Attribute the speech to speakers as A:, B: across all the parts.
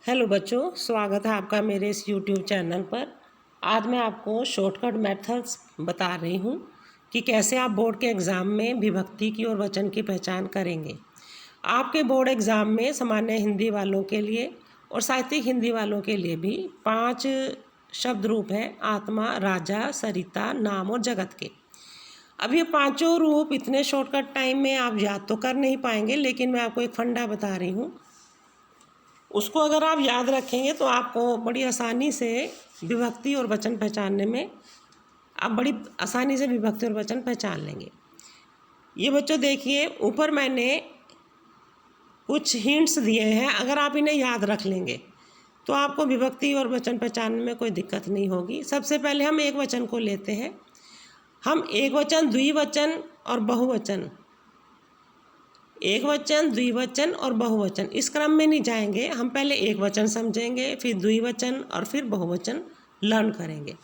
A: Hello बच्चों, स्वागत है आपका मेरे इस यूट्यूब चैनल पर। आज मैं आपको शॉर्टकट मेथड्स बता रही हूँ कि कैसे आप बोर्ड के एग्ज़ाम में विभक्ति की और वचन की पहचान करेंगे। आपके बोर्ड एग्ज़ाम में सामान्य हिंदी वालों के लिए और साहित्यिक हिंदी वालों के लिए भी 5 शब्द रूप हैं: आत्मा, राजा, सरिता, नाम और जगत के। अब ये पाँचों रूप इतने शॉर्टकट टाइम में आप याद तो कर नहीं पाएंगे, लेकिन मैं आपको एक फंडा बता रही हूँ। उसको अगर आप याद रखेंगे तो आपको बड़ी आसानी से विभक्ति और वचन पहचानने में आप बड़ी आसानी से विभक्ति और वचन पहचान लेंगे। ये बच्चों देखिए, ऊपर मैंने कुछ हिंट्स दिए हैं। अगर आप इन्हें याद रख लेंगे तो आपको विभक्ति और वचन पहचानने में कोई दिक्कत नहीं होगी। सबसे पहले हम एक वचन को लेते हैं। हम एक वचन, द्विवचन और बहुवचन, एक वचन, द्विवचन और बहुवचन इस क्रम में नहीं जाएंगे। हम पहले एक वचन समझेंगे, फिर द्विवचन और फिर बहुवचन लर्न करेंगे।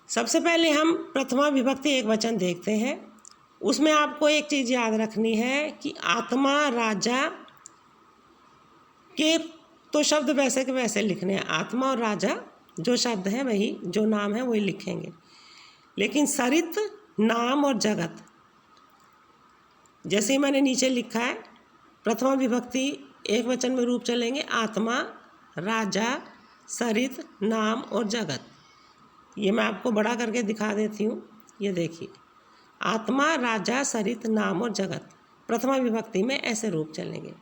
A: सबसे पहले हम प्रथमा विभक्ति एक वचन देखते हैं। उसमें आपको एक चीज़ याद रखनी है कि आत्मा, राजा के तो शब्द वैसे के वैसे लिखने हैं। आत्मा और राजा जो शब्द है वही, जो नाम है वही लिखेंगे। लेकिन सरित, नाम और जगत, जैसे मैंने नीचे लिखा है, प्रथमा विभक्ति एक वचन में रूप चलेंगे: आत्मा, राजा, सरित, नाम और जगत। ये मैं आपको बड़ा करके दिखा देती हूँ। ये देखिए, आत्मा, राजा, सरित, नाम और जगत प्रथमा विभक्ति में ऐसे रूप चलेंगे।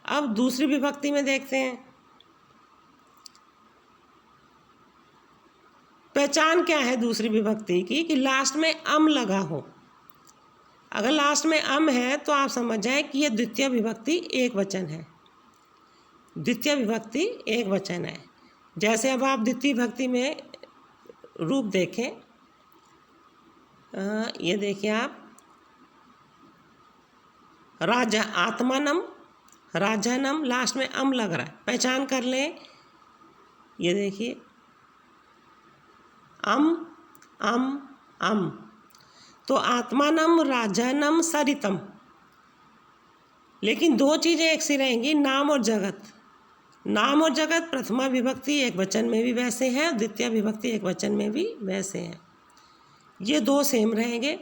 A: अब दूसरी विभक्ति में देखते हैं। पहचान क्या है दूसरी विभक्ति की कि लास्ट में अम लगा हो। अगर लास्ट में अम है तो आप समझ जाएं कि यह द्वितीय विभक्ति एक वचन है। द्वितीय विभक्ति एक वचन है। जैसे अब आप द्वितीय विभक्ति में रूप देखें, ये देखिए आप, राजा, आत्मानम, राजानम, लास्ट में अम लग रहा है। पहचान कर लें। ये देखिए, अम, अम, अम, तो आत्मानम, राजानम, सरितम। लेकिन दो चीज़ें एक सी रहेंगी, नाम और जगत। नाम और जगत प्रथमा विभक्ति एक वचन में भी वैसे हैं और द्वितीय विभक्ति एक वचन में भी वैसे हैं। ये दो सेम रहेंगे।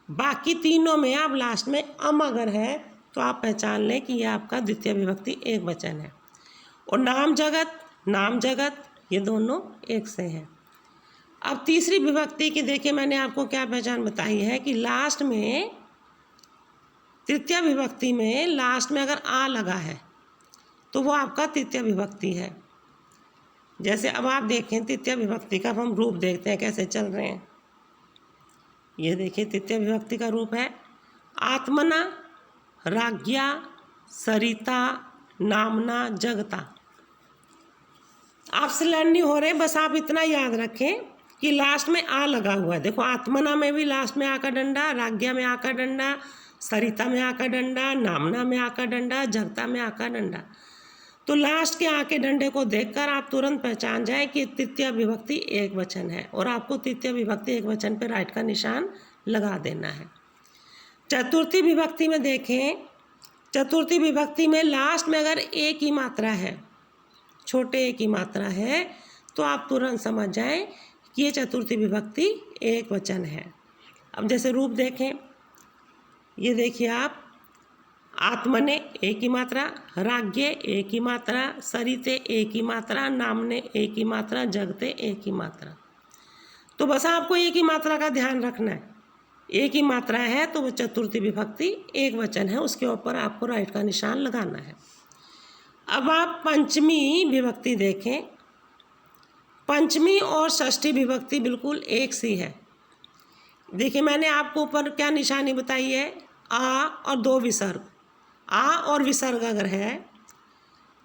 A: बाकी तीनों में आप लास्ट में अम अगर है तो आप पहचान लें कि यह आपका द्वितीय विभक्ति एक वचन है। और नाम जगत ये दोनों एक से हैं। अब तीसरी विभक्ति की देखिए, मैंने आपको क्या पहचान बताई है कि लास्ट में, तृतीय विभक्ति में लास्ट में अगर आ लगा है तो वो आपका तृतीय विभक्ति है। जैसे अब आप देखें तृतीय विभक्ति का, हम रूप देखते हैं कैसे चल रहे हैं। ये देखिए, तृतीय विभक्ति का रूप है: आत्मना, राज्ञा, सरिता, नामना, जगता। आपसे लर्न नहीं हो रहे, बस आप इतना याद रखें कि लास्ट में आ लगा हुआ है। देखो, आत्मना में भी लास्ट में आ का डंडा, राज्ञा में आ का डंडा, सरिता में आ का डंडा, नामना में आ का डंडा, जगता में आ का डंडा। तो लास्ट के आ के डंडे को देखकर आप तुरंत पहचान जाए कि तृतीय विभक्ति एक वचन है और आपको तृतीय विभक्ति एक वचन पर राइट का निशान लगा देना है। चतुर्थी विभक्ति में देखें, चतुर्थी विभक्ति में लास्ट में अगर एक ही मात्रा है, छोटे एक ही मात्रा है, तो आप तुरंत समझ जाएं कि ये चतुर्थी विभक्ति एक वचन है। अब जैसे रूप देखें, ये देखिए आप, आत्मने एक ही मात्रा, राज्ञे एक ही मात्रा, सरिते एक ही मात्रा, नामने एक ही मात्रा, जगते एक ही मात्रा। तो बस आपको एक ही मात्रा का ध्यान रखना है। एक ही मात्रा है तो वो चतुर्थी विभक्ति एक वचन है, उसके ऊपर आपको राइट का निशान लगाना है। अब आप पंचमी विभक्ति देखें। पंचमी और षष्ठी विभक्ति बिल्कुल एक सी है। देखिए, मैंने आपको ऊपर क्या निशानी बताई है, आ और दो विसर्ग। आ और विसर्ग अगर है,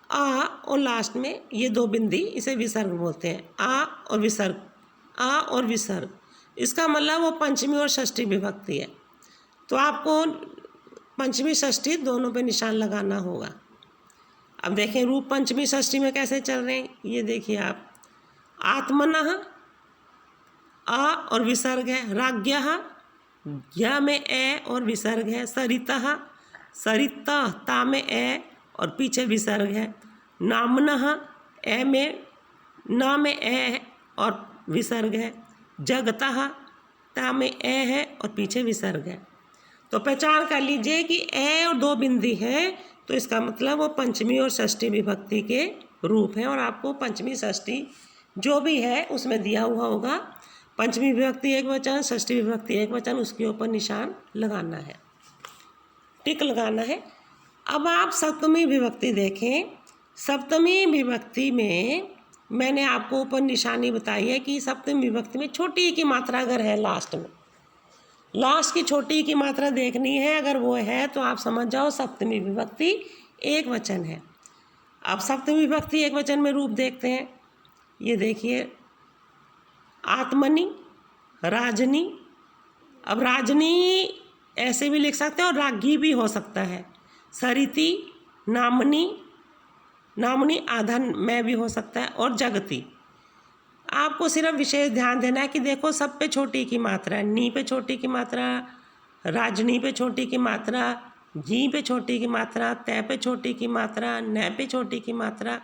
A: आ और लास्ट में ये दो बिंदी, इसे विसर्ग बोलते हैं। आ और विसर्ग, आ और विसर्ग, इसका मतलब वो पंचमी और षष्ठी विभक्ति है। तो आपको पंचमी षष्ठी दोनों पे निशान लगाना होगा। अब देखें रूप पंचमी षष्ठी में कैसे चल रहे हैं। ये देखिए आप, आत्मनः, आ और विसर्ग है, राज्ञः, ज्ञ में ए और विसर्ग है, सरितः, सरिता, ता में ए और पीछे विसर्ग है, नामनः, ए में न में ए है और विसर्ग है। जगतः, ता में ए है और पीछे विसर्ग है। तो पहचान कर लीजिए कि ए और दो बिंदी है, तो इसका मतलब वो पंचमी और षष्ठी विभक्ति के रूप हैं और आपको पंचमी षष्ठी जो भी है उसमें दिया हुआ होगा। पंचमी विभक्ति एक वचन, षष्ठी विभक्ति एक वचन, उसके ऊपर निशान लगाना है, टिक लगाना है। अब आप सप्तमी विभक्ति देखें। सप्तमी विभक्ति में मैंने आपको ऊपर निशानी बताई है कि सप्तमी विभक्ति में छोटी की मात्रा अगर है लास्ट में, लास्ट की छोटी की मात्रा देखनी है, अगर वो है तो आप समझ जाओ सप्तमी विभक्ति एक वचन है। अब सप्तमी विभक्ति एक वचन में रूप देखते हैं। ये देखिए, आत्मनि, राजनी। अब राजनी ऐसे भी लिख सकते हैं और राज्ञी भी हो सकता है। सरिति, नामनी, नामनी आधा में भी हो सकता है, और जगती। आपको सिर्फ विशेष ध्यान देना है कि देखो सब पे छोटी की मात्रा है। नी पे छोटी की मात्रा, राजनी पे छोटी की मात्रा, जी पे छोटी की मात्रा, तय पे छोटी की मात्रा, न पे छोटी की मात्रा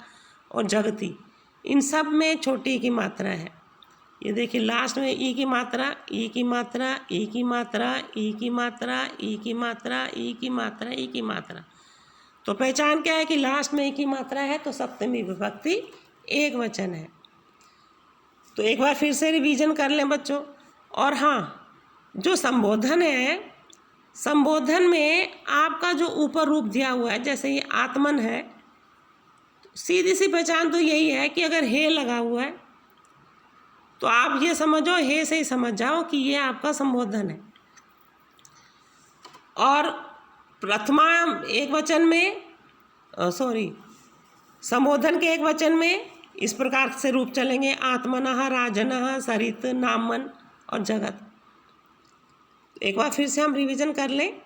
A: और जगती, इन सब में छोटी की मात्रा है। ये देखिए लास्ट में ई की मात्रा, ई की मात्रा, ई की मात्रा, ई की मात्रा, ई की मात्रा, ई की मात्रा, ई की मात्रा। तो पहचान क्या है कि लास्ट में ई की मात्रा है तो सप्तमी विभक्ति एक वचन है। तो एक बार फिर से रिवीजन कर लें बच्चों। और हाँ, जो संबोधन है, संबोधन में आपका जो ऊपर रूप दिया हुआ है, जैसे ये आत्मन है, सीधी सी पहचान तो यही है कि अगर हे लगा हुआ है तो आप ये समझो, हे से ही समझ जाओ कि ये आपका संबोधन है। और प्रथमा एक वचन में, संबोधन के एक वचन में इस प्रकार से रूप चलेंगे, आत्मनः, राजनः, सरित, नामन और जगत। एक बार फिर से हम रिवीजन कर लें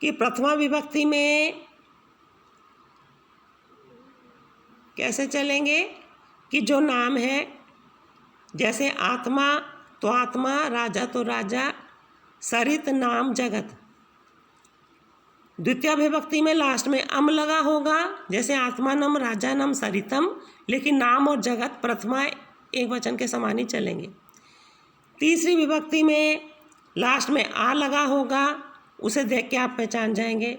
A: कि प्रथमा विभक्ति में कैसे चलेंगे कि जो नाम है, जैसे आत्मा तो आत्मा, राजा तो राजा, सरित नाम जगत। द्वितीय विभक्ति में लास्ट में अम लगा होगा, जैसे आत्मानम, राजानम, सरितम, लेकिन नाम और जगत प्रथमा एक वचन के समान ही चलेंगे। तीसरी विभक्ति में लास्ट में आ लगा होगा, उसे देख के आप पहचान जाएंगे।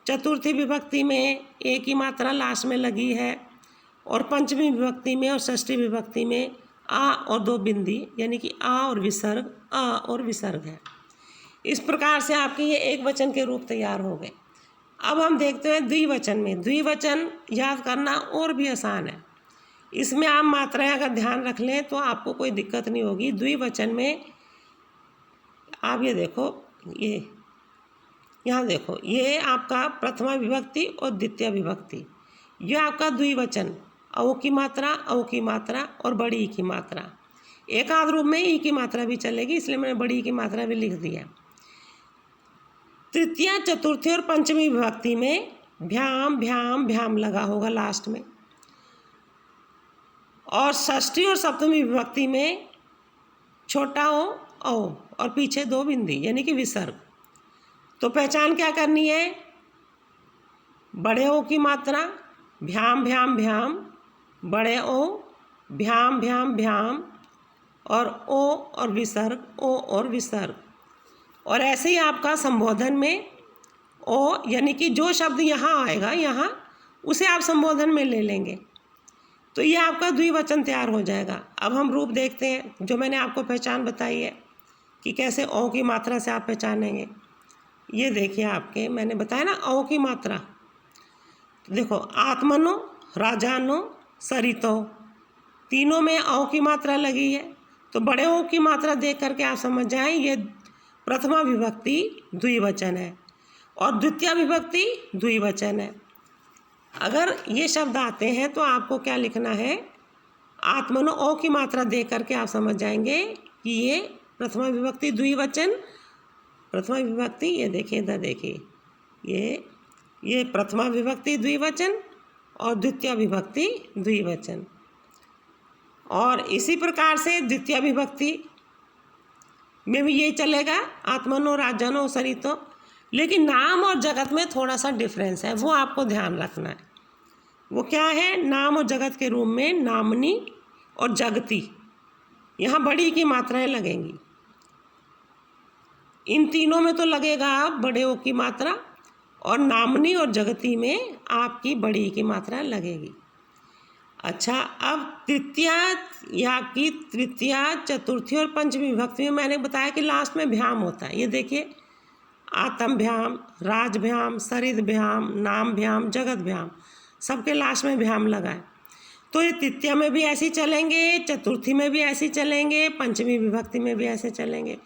A: चतुर्थी विभक्ति में एक ही मात्रा लास्ट में लगी है, और पंचमी विभक्ति में और षष्ठी विभक्ति में आ और दो बिंदी यानी कि आ और विसर्ग, आ और विसर्ग है। इस प्रकार से आपके ये एक वचन के रूप तैयार हो गए। अब हम देखते हैं द्विवचन में। द्विवचन याद करना और भी आसान है। इसमें आप मात्राएं अगर ध्यान रख लें तो आपको कोई दिक्कत नहीं होगी। द्विवचन में आप ये देखो, ये यहाँ देखो, ये आपका प्रथमा विभक्ति और द्वितीय विभक्ति, ये आपका द्विवचन, औ की मात्रा, औ की मात्रा और बड़ी ई की मात्रा। एक आध रूप में ई की मात्रा भी चलेगी, इसलिए मैंने बड़ी ई की मात्रा भी लिख दिया। तृतीय, चतुर्थी और पंचमी विभक्ति में भ्याम भ्याम भ्याम लगा होगा लास्ट में, और षष्ठी और सप्तमी विभक्ति में छोटा ओ औ और पीछे दो बिंदी यानी कि विसर्ग। तो पहचान क्या करनी है, बड़े ओ की मात्रा भ्याम भ्याम भ्याम, बड़े ओ भ्याम भ्याम भ्याम, और ओ और विसर्ग, ओ और विसर्ग। और ऐसे ही आपका संबोधन में ओ यानी कि जो शब्द यहाँ आएगा यहाँ, उसे आप संबोधन में ले लेंगे, तो ये आपका द्विवचन तैयार हो जाएगा। अब हम रूप देखते हैं, जो मैंने आपको पहचान बताई है कि कैसे ओ की मात्रा से आप पहचानेंगे। ये देखिए, आपके मैंने बताया ना ओ की मात्रा, तो देखो आत्मनो, राजानो, सरितो, तीनों में औ की मात्रा लगी है। तो बड़े ओ की मात्रा देख करके आप समझ जाएं ये प्रथमा विभक्ति द्विवचन है और द्वितीय विभक्ति द्विवचन है। अगर ये शब्द आते हैं तो आपको क्या लिखना है, आत्मनो ओ की मात्रा देख करके आप समझ जाएंगे कि ये प्रथमा विभक्ति द्विवचन, प्रथमा विभक्ति, ये देखिए इधर देखिए, ये प्रथमा विभक्ति द्विवचन और द्वितीय विभक्ति द्विवचन। और इसी प्रकार से द्वितीय विभक्ति में भी ये चलेगा, आत्मनो, राजनो, सरितो, लेकिन नाम और जगत में थोड़ा सा डिफरेंस है, वो आपको ध्यान रखना है। वो क्या है, नाम और जगत के रूप में नामनी और जगती, यहाँ बड़ी की मात्राएं लगेंगी। इन तीनों में तो लगेगा बड़े ओ की मात्रा, और नामनी और जगती में आपकी बड़ी की मात्रा लगेगी। अच्छा, अब तृतीया या आपकी तृतीया, चतुर्थी और पंचमी विभक्ति में मैंने बताया कि लास्ट में भ्याम होता है। ये देखिए, आत्म भ्याम, राज भ्याम, सरित भ्याम, नाम भ्याम, जगत भ्याम, सबके लास्ट में भ्याम लगा है। तो ये तृतीया में भी ऐसे चलेंगे, चतुर्थी में भी ऐसे चलेंगे, पंचमी विभक्ति में भी ऐसे चलेंगे।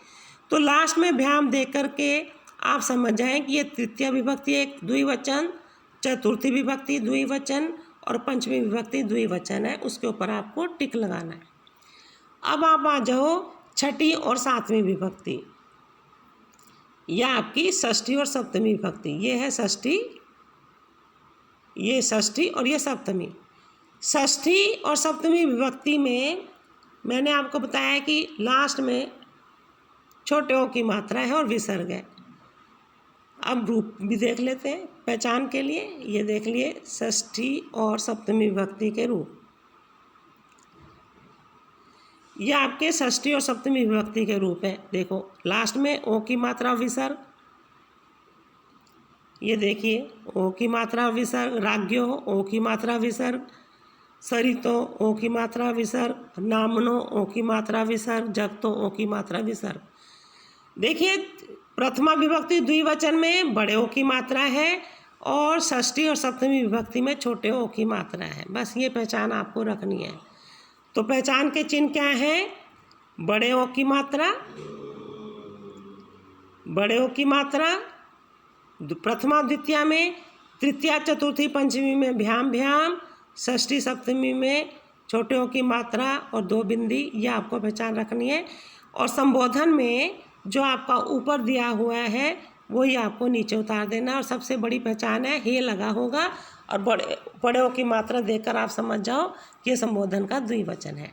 A: तो लास्ट में भ्याम देख करके आप समझ जाएं कि ये तृतीया विभक्ति एक द्विवचन, चतुर्थी विभक्ति द्विवचन और पंचमी विभक्ति द्विवचन है। उसके ऊपर आपको टिक लगाना है। अब आप आ जाओ छठी और सातवीं विभक्ति, या आपकी षष्ठी और सप्तमी विभक्ति। ये है षष्ठी, ये षष्ठी और ये सप्तमी। षष्ठी और सप्तमी विभक्ति में मैंने आपको बताया कि लास्ट में छोटे ओ की मात्रा है और विसर्ग है। अब रूप भी देख लेते हैं पहचान के लिए। ये देख लिए षष्ठी और सप्तमी विभक्ति के रूप। ये आपके षष्ठी और सप्तमी विभक्ति के रूप हैं। देखो, लास्ट में ओ की मात्रा विसर्ग, ये देखिए ओ की मात्रा विसर्ग, राज्यो ओ की मात्रा विसर्ग, सरितो ओ की मात्रा विसर्ग, नामनो ओ की मात्रा विसर्ग, जगतो ओ की मात्रा विसर्ग। देखिए, प्रथमा विभक्ति द्विवचन में बड़े ओ की मात्रा है और षष्ठी और सप्तमी विभक्ति में छोटे ओ की मात्रा है। बस ये पहचान आपको रखनी है। तो पहचान के चिन्ह क्या हैं? बड़े ओ की मात्रा, बड़े ओ की मात्रा प्रथमा द्वितीया में, तृतीया चतुर्थी पंचमी में भ्याम भ्याम, षष्ठी सप्तमी में छोटे ओ की मात्रा और दो बिंदी, ये आपको पहचान रखनी है। और संबोधन में जो आपका ऊपर दिया हुआ है वही आपको नीचे उतार देना। और सबसे बड़ी पहचान है हे लगा होगा, और बड़े ओ की मात्रा देखकर आप समझ जाओ कि ये संबोधन का द्विवचन है।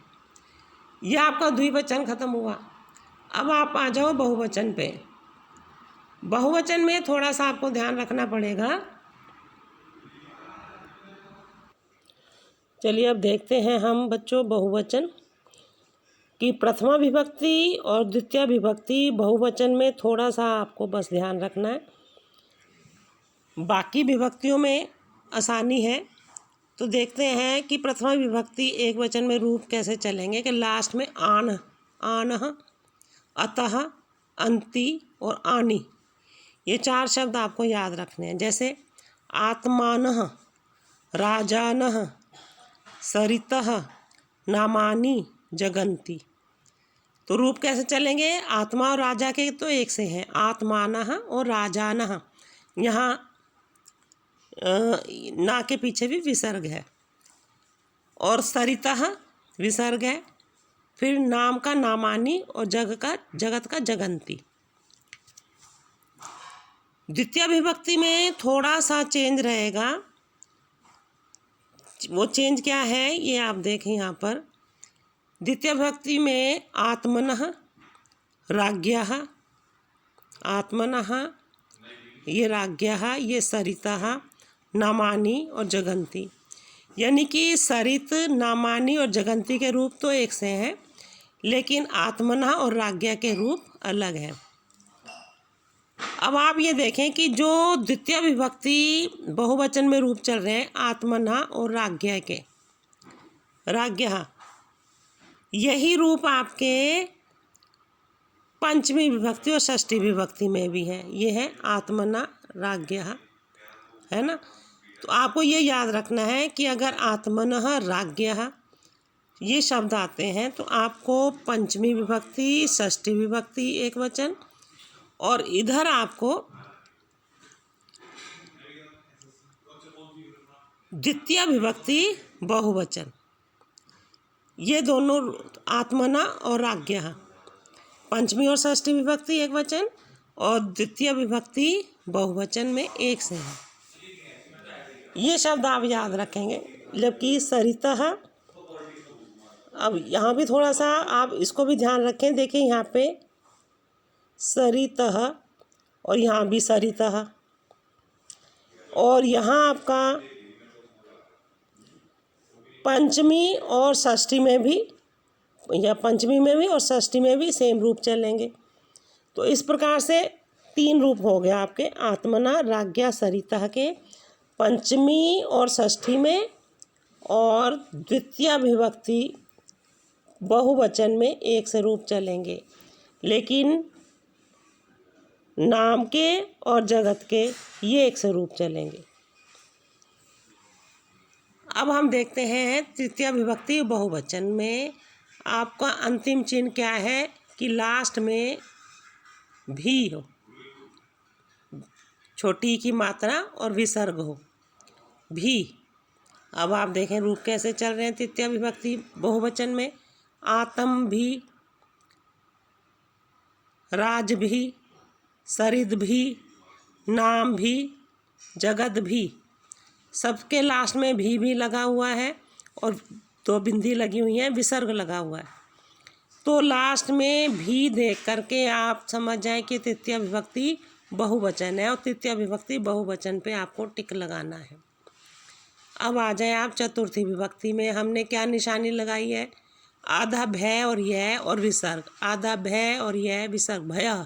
A: यह आपका द्विवचन खत्म हुआ। अब आप आ जाओ बहुवचन पे। बहुवचन में थोड़ा सा आपको ध्यान रखना पड़ेगा। चलिए अब देखते हैं हम बच्चों बहुवचन कि प्रथमा विभक्ति और द्वितीय विभक्ति बहुवचन में थोड़ा सा आपको बस ध्यान रखना है। बाकी विभक्तियों में आसानी है। तो देखते हैं कि प्रथमा विभक्ति एक वचन में रूप कैसे चलेंगे कि लास्ट में आन, आनः, अतः, अंति और आनी, ये चार शब्द आपको याद रखने हैं। जैसे आत्मानः, राजानः, सरितः, नामानि, जगन्ति। तो रूप कैसे चलेंगे? आत्मा और राजा के तो एक से हैं, आत्मानः और राजानः। यहाँ ना के पीछे भी विसर्ग है, और सरितः विसर्ग है, फिर नाम का नामानी और जगत का जगन्ति। द्वितीय विभक्ति में थोड़ा सा चेंज रहेगा। वो चेंज क्या है ये आप देखें यहाँ पर। द्वितीय विभक्ति में आत्मनः, राज्ञः, आत्मनः, ये राज्ञः, ये सरितः, नामानी और जगन्ति। यानी कि सरित, नामानी और जगन्ति के रूप तो एक से हैं, लेकिन आत्मनः और राज्ञा के रूप अलग हैं। अब आप ये देखें कि जो द्वितीय विभक्ति बहुवचन में रूप चल रहे हैं आत्मनः और राज्ञा के, राज्ञः, यही रूप आपके पंचमी विभक्ति और षष्ठी विभक्ति में भी है। ये है आत्मनः राज्ञः, है ना। तो आपको ये याद रखना है कि अगर आत्मनः राज्ञः ये शब्द आते हैं तो आपको पंचमी विभक्ति, षष्ठी विभक्ति एक वचन, और इधर आपको द्वितीय विभक्ति बहुवचन, ये दोनों आत्मनः और राज्ञः, पंचमी और षष्ठी विभक्ति एक वचन और द्वितीय विभक्ति बहुवचन में एक से है। ये शब्द आप याद रखेंगे। जबकि सरितः, अब यहाँ भी थोड़ा सा आप इसको भी ध्यान रखें। देखिए यहाँ पे सरितः और यहाँ भी सरितः, और यहाँ आपका पंचमी और षष्ठी में भी, या पंचमी में भी और षष्ठी में भी सेम रूप चलेंगे। तो इस प्रकार से 3 रूप हो गया आपके आत्मना, राज्ञा, सरिता के पंचमी और षष्ठी में, और द्वितीय विभक्ति बहुवचन में एक से रूप चलेंगे, लेकिन नाम के और जगत के ये एक से रूप चलेंगे। अब हम देखते हैं तृतीय विभक्ति बहुवचन में आपका अंतिम चिन्ह क्या है कि लास्ट में भी हो, छोटी की मात्रा और विसर्ग हो, भी। अब आप देखें रूप कैसे चल रहे हैं तृतीय विभक्ति बहुवचन में। आतम भी, राज भी, सरिद भी, नाम भी, जगत भी, सबके लास्ट में भी लगा हुआ है और 2 बिंदी लगी हुई हैं, विसर्ग लगा हुआ है। तो लास्ट में भी देख करके आप समझ जाएं कि तृतीय विभक्ति बहुवचन है, और तृतीय विभक्ति बहुवचन पे आपको टिक लगाना है। अब आ जाए आप चतुर्थी विभक्ति में। हमने क्या निशानी लगाई है? आधा भय और यह और विसर्ग, आधा भय और यह विसर्ग, भयः,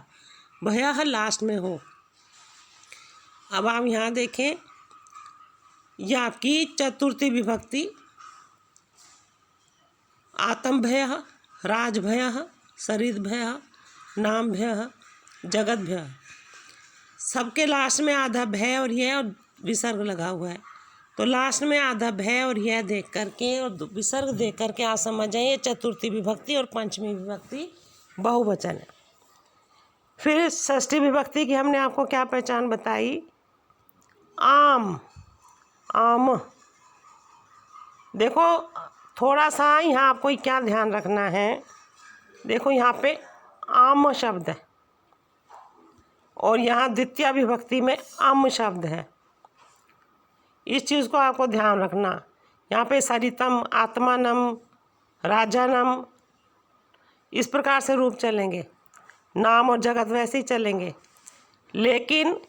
A: भयः लास्ट में हो। अब आप यहाँ देखें, यह आपकी चतुर्थी विभक्ति आतम भयः, राज भयः, सरिद भयः, नाम भयः, जगत भयः, सबके लास्ट में आधा भय और यह और विसर्ग लगा हुआ है। तो लास्ट में आधा भय और यह देख करके और विसर्ग देख करके आप समझ जाइए चतुर्थी विभक्ति और पंचमी विभक्ति बहुवचन है। फिर षष्ठी विभक्ति की हमने आपको क्या पहचान बताई? आम, आम। देखो थोड़ा सा यहाँ आपको क्या ध्यान रखना है, देखो यहाँ पे आम शब्द है और यहाँ द्वितीय विभक्ति में अम शब्द है। इस चीज़ को आपको ध्यान रखना। यहाँ पे सरितम, आत्मानम, राजानम, इस प्रकार से रूप चलेंगे, नाम और जगत वैसे ही चलेंगे, लेकिन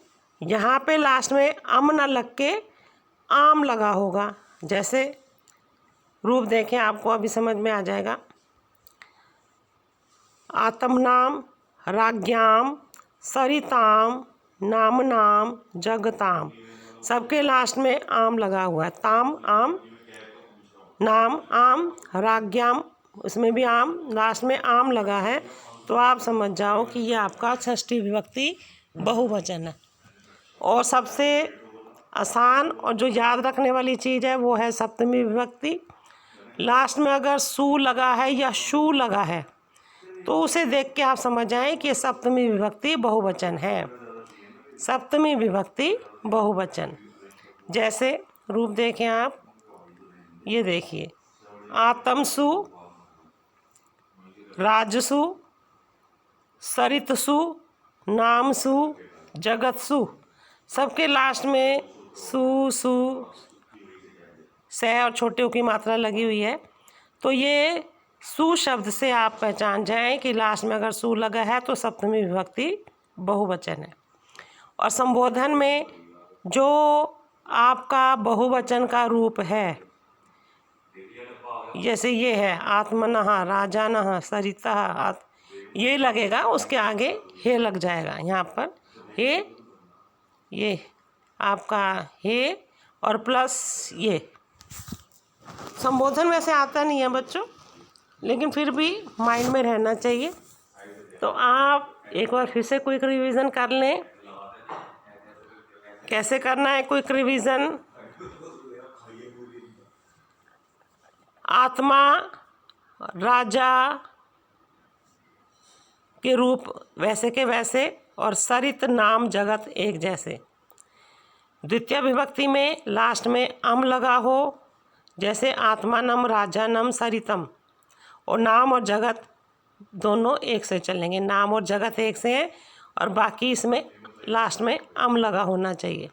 A: यहाँ पे लास्ट में अम न लग के आम लगा होगा। जैसे रूप देखें, आपको अभी समझ में आ जाएगा। आत्मनाम, राज्ञाम, सरिताम, नामनाम, जगताम, सबके लास्ट में आम लगा हुआ है। ताम आम, नाम आम, राज्ञाम उसमें भी आम, लास्ट में आम लगा है। तो आप समझ जाओ कि ये आपका षष्ठी विभक्ति बहुवचन है। और सबसे आसान और जो याद रखने वाली चीज़ है वो है सप्तमी विभक्ति। लास्ट में अगर सु लगा है या शु लगा है तो उसे देख के आप समझ जाएं कि सप्तमी विभक्ति बहुवचन है। सप्तमी विभक्ति बहुवचन। जैसे रूप देखें आप, ये देखिए, आतमसु, राजसु, सरितसु, नामसु, जगतसु, सबके लास्ट में सु, सु, से और छोटे की मात्रा लगी हुई है। तो ये सु शब्द से आप पहचान जाएं कि लास्ट में अगर सु लगा है तो सप्तमी विभक्ति बहुवचन है। और संबोधन में जो आपका बहुवचन का रूप है, जैसे ये है आत्मनः, राजानः, सरितः, ये लगेगा, उसके आगे हे लग जाएगा। यहाँ पर हे, ये आपका हे और प्लस ये। संबोधन वैसे आता नहीं है बच्चों, लेकिन फिर भी माइंड में रहना चाहिए। तो आप एक बार फिर से क्विक रिवीजन कर लें। कैसे करना है क्विक रिवीजन? आत्मा, राजा के रूप वैसे के वैसे और सरित, नाम, जगत एक जैसे। द्वितीय विभक्ति में लास्ट में अम लगा हो, जैसे आत्मानम, राजानम, सरितम। और नाम और जगत दोनों एक से चलेंगे, नाम और जगत एक से हैं और बाकी इसमें लास्ट में अम लगा होना चाहिए।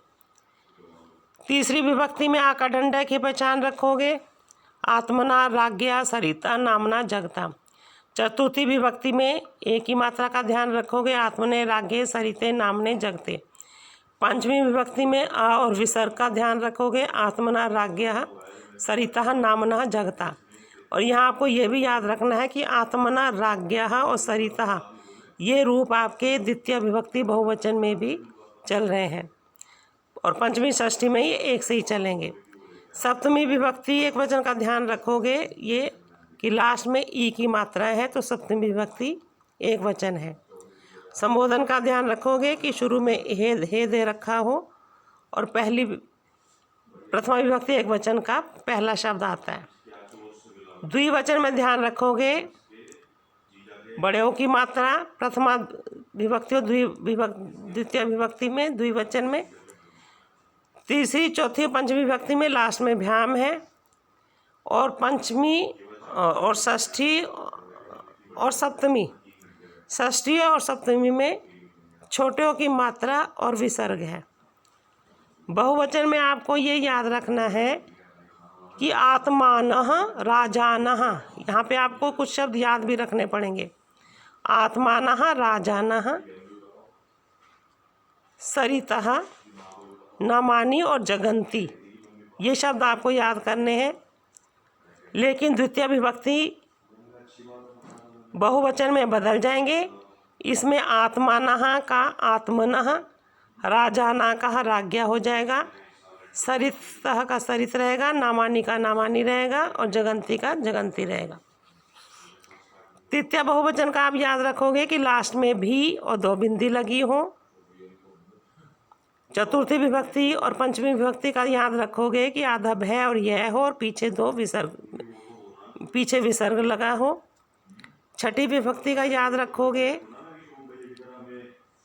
A: तीसरी विभक्ति में आका डंडा की पहचान रखोगे, आत्मना, राज्ञा, सरिता, नामना, जगता। चतुर्थी विभक्ति में एक ही मात्रा का ध्यान रखोगे, आत्मने, राज्ञे, सरिते, नामने, जगते। पंचमी विभक्ति में आ और विसर्ग का ध्यान रखोगे, आत्मना, राज्ञा, सरितः नामनः जगता। और यहाँ आपको ये भी याद रखना है कि आत्मना राज्ञः और सरितः ये रूप आपके द्वितीय विभक्ति बहुवचन में भी चल रहे हैं और पंचमी षष्ठी में ये एक से ही चलेंगे। सप्तमी विभक्ति एक वचन का ध्यान रखोगे ये कि लास्ट में ई की मात्रा है तो सप्तमी विभक्ति एक वचन है। संबोधन का ध्यान रखोगे कि शुरू में हे दे रखा हो और प्रथमा विभक्ति एक वचन का पहला शब्द आता है। द्विवचन में ध्यान रखोगे बड़ेओं की मात्रा प्रथमा विभक्ति और द्वितीय विभक्ति में द्विवचन में, तीसरी चौथी पंचमी विभक्ति में लास्ट में भ्याम है और पंचमी और षष्ठी और सप्तमी, षष्ठी और सप्तमी में छोटेओं की मात्रा और विसर्ग है। बहुवचन में आपको ये याद रखना है कि आत्मानः राजानः, यहाँ पे आपको कुछ शब्द याद भी रखने पड़ेंगे। आत्मानः राजानः, सरितः, नामानि और जगन्ति, ये शब्द आपको याद करने हैं। लेकिन द्वितीय विभक्ति बहुवचन में बदल जाएंगे। इसमें आत्मानः का आत्मनः, राजाना का राज्ञा हो जाएगा, सरितः का सरित रहेगा, नामानि का नामानि रहेगा और जगन्ति का जगन्ति रहेगा। तृतीय बहुवचन का आप याद रखोगे कि लास्ट में भी और दो बिंदी लगी हो। चतुर्थी विभक्ति और पंचमी विभक्ति का याद रखोगे कि आधा भय और यह हो और पीछे विसर्ग लगा हो। छठी विभक्ति का याद रखोगे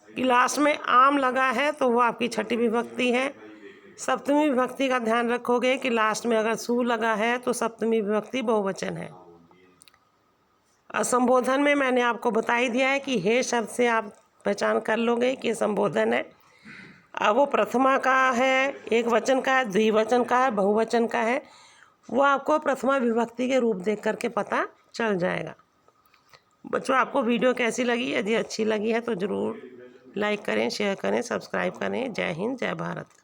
A: कि लास्ट में आम लगा है तो वो आपकी छठी विभक्ति है। सप्तमी विभक्ति का ध्यान रखोगे कि लास्ट में अगर सु लगा है तो सप्तमी विभक्ति बहुवचन है। संबोधन में मैंने आपको बता ही दिया है कि हे शब्द से आप पहचान कर लोगे कि संबोधन है। अब वो प्रथमा का है, एक वचन का है, द्विवचन का है, बहुवचन का है, वो आपको प्रथमा विभक्ति के रूप देख करके पता चल जाएगा। बच्चों आपको वीडियो कैसी लगी? यदि अच्छी लगी है तो ज़रूर लाइक करें, शेयर करें, सब्सक्राइब करें। जय हिंद, जय भारत।